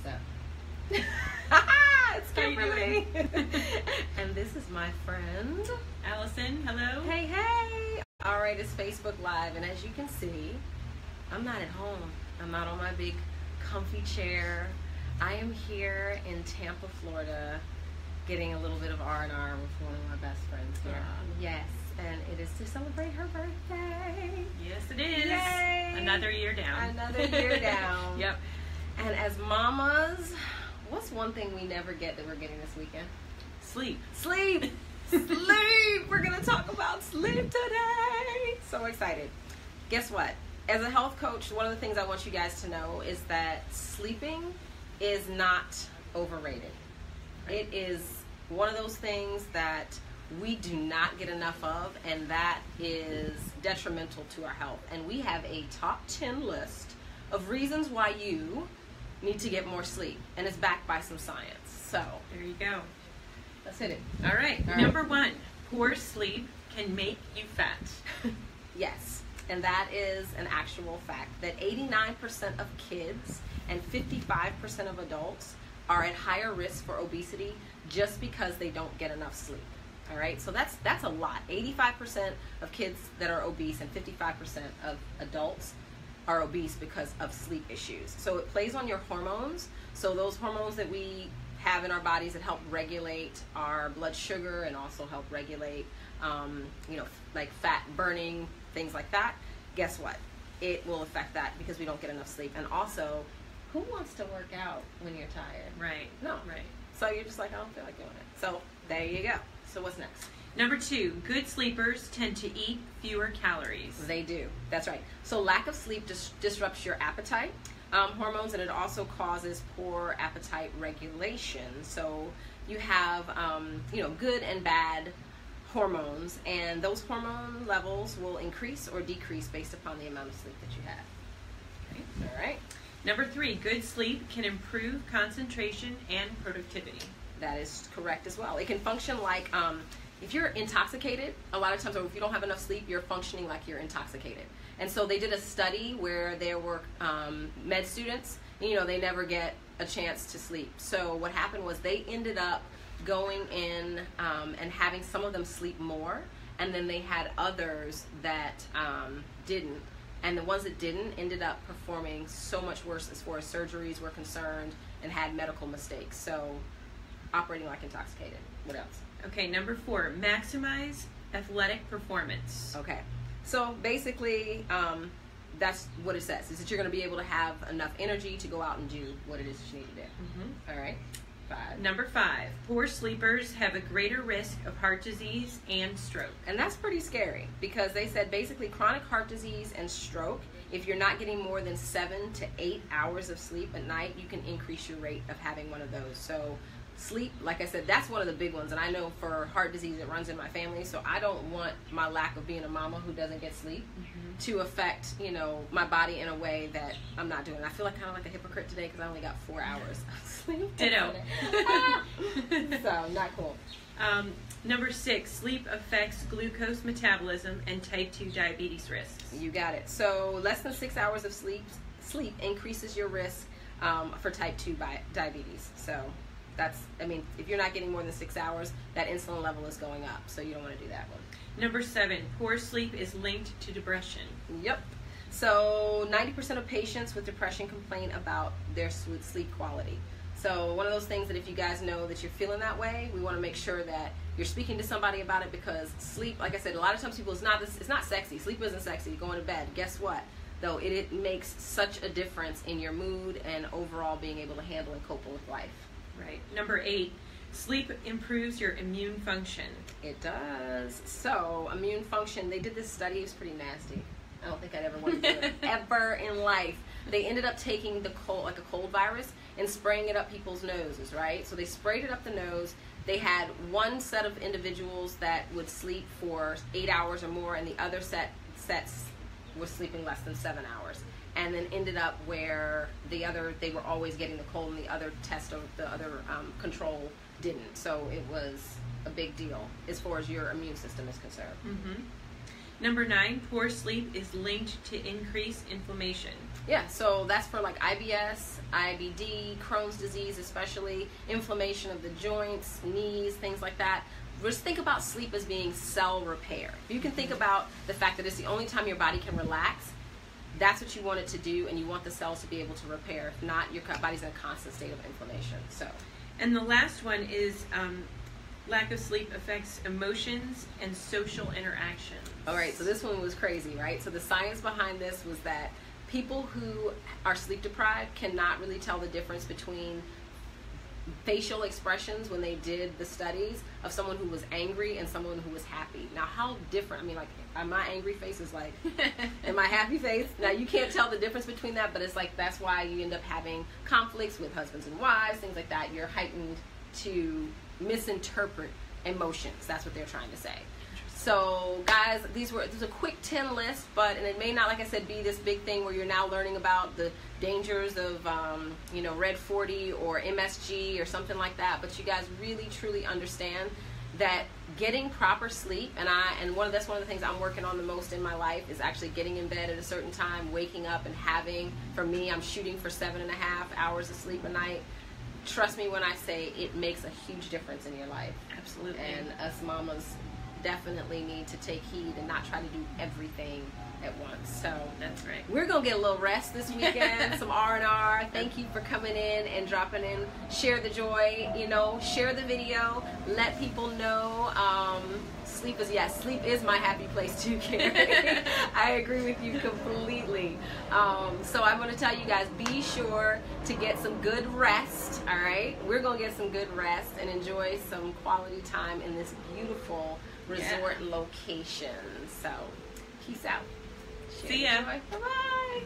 up? It's Kimberly. And this is my friend Allison. Hello. Hey, hey. All right, it's Facebook Live, and as you can see, I'm not at home. I'm not on my big comfy chair. I am here in Tampa, Florida, getting a little bit of R&R with one of my best friends here. Yes, and it is to celebrate her birthday. Yes, it is. Yay. Another year down. Another year down. Yep. And as mamas, what's one thing we never get that we're getting this weekend? Sleep. Sleep. Sleep. We're going to talk about sleep today. So excited. Guess what? As a health coach, one of the things I want you guys to know is that sleeping is not overrated. It is one of those things that we do not get enough of, and that is detrimental to our health. And we have a top 10 list of reasons why you need to get more sleep, and it's backed by some science. So There you go. let's hit it. All right. Number 1, poor sleep can make you fat. Yes, and that is an actual fact, that 89% of kids and 55% of adults are at higher risk for obesity just because they don't get enough sleep. All right, so that's a lot. 85% of kids that are obese and 55% of adults are obese because of sleep issues. So it plays on your hormones. So those hormones that we have in our bodies that help regulate our blood sugar and also help regulate, like fat burning, things like that. Guess what? It will affect that because we don't get enough sleep. And also, who wants to work out when you're tired? Right. No. Right. So you're just like, I don't feel like doing it. So there you go. So what's next? Number 2, good sleepers tend to eat fewer calories. They do. That's right. So lack of sleep disrupts your appetite hormones, and it also causes poor appetite regulation. So you have, good and bad hormones, and those hormone levels will increase or decrease based upon the amount of sleep that you have. Okay. All right. Number 3, good sleep can improve concentration and productivity. That is correct as well. It can function like, if you're intoxicated, a lot of times, or if you don't have enough sleep, you're functioning like you're intoxicated. And so they did a study where there were med students, they never get a chance to sleep. So what happened was they ended up going in and having some of them sleep more, and then they had others that didn't. And the ones that didn't ended up performing so much worse as far as surgeries were concerned and had medical mistakes. So operating like intoxicated. What else? Okay, number 4, maximize athletic performance. Okay. So basically, that's what it says, is that you're going to be able to have enough energy to go out and do what it is that you need to do. Mm-hmm. All right. 5. Number 5, poor sleepers have a greater risk of heart disease and stroke. And that's pretty scary because they said basically chronic heart disease and stroke, if you're not getting more than 7 to 8 hours of sleep at night, you can increase your rate of having one of those. So sleep, like I said, that's one of the big ones. And I know for heart disease, it runs in my family. So I don't want my lack of being a mama who doesn't get sleep to affect, my body in a way that I'm not doing. I feel like kind of like a hypocrite today because I only got 4 hours of sleep. Ditto. So not cool. Number 6, sleep affects glucose metabolism and type 2 diabetes risks. You got it. So less than 6 hours of sleep increases your risk for type 2 diabetes. So if you're not getting more than 6 hours, that insulin level is going up. So you don't want to do that one. Number 7, poor sleep is linked to depression. Yep. So 90% of patients with depression complain about their sleep quality. So one of those things that if you guys know that you're feeling that way, we want to make sure that you're speaking to somebody about it, because sleep, like I said, a lot of times people, it's not sexy. Sleep isn't sexy. Going to bed. Guess what? Though it makes such a difference in your mood and overall being able to handle and cope with life. Right. Number 8, sleep improves your immune function. It does. So immune function, they did this study. It was pretty nasty. I don't think I'd ever want to do it ever in life. They ended up taking the cold, like a cold virus, and spraying it up people's noses, right? So they sprayed it up the nose. They had one set of individuals that would sleep for 8 hours or more, and the other sets was sleeping less than 7 hours. And then ended up where they were always getting the cold, and the other control didn't. So it was a big deal as far as your immune system is concerned. Mm-hmm. Number 9, poor sleep is linked to increased inflammation. Yeah, so that's for like IBS, IBD, Crohn's disease, especially inflammation of the joints, knees, things like that. Just think about sleep as being cell repair. You can think about the fact that it's the only time your body can relax. That's what you want it to do, and you want the cells to be able to repair. If not, your body's in a constant state of inflammation. So, and the last one is lack of sleep affects emotions and social interactions. All right, so this one was crazy, right? So the science behind this was that people who are sleep deprived cannot really tell the difference between facial expressions when they did the studies of someone who was angry and someone who was happy. Now, how different? I mean, like, my angry face is like, and my happy face. Now, you can't tell the difference between that, but it's like that's why you end up having conflicts with husbands and wives, things like that. You're heightened to misinterpret emotions. That's what they're trying to say. So, guys, this is a quick 10 list, and it may not, like I said, be this big thing where you're now learning about the dangers of, Red 40 or MSG or something like that. But you guys really, truly understand that getting proper sleep, that's one of the things I'm working on the most in my life is actually getting in bed at a certain time, waking up and having, for me, I'm shooting for 7.5 hours of sleep a night. Trust me when I say it makes a huge difference in your life. Absolutely. And us mamas definitely need to take heed and not try to do everything at once. So that's right. We're gonna get a little rest this weekend, some R&R. Thank you for coming in and dropping in. Share the joy, share the video, let people know. Sleep is my happy place too, Carrie. I agree with you completely. So I'm going to tell you guys, be sure to get some good rest, all right? We're going to get some good rest and enjoy some quality time in this beautiful resort location. So, peace out. See ya. Bye-bye.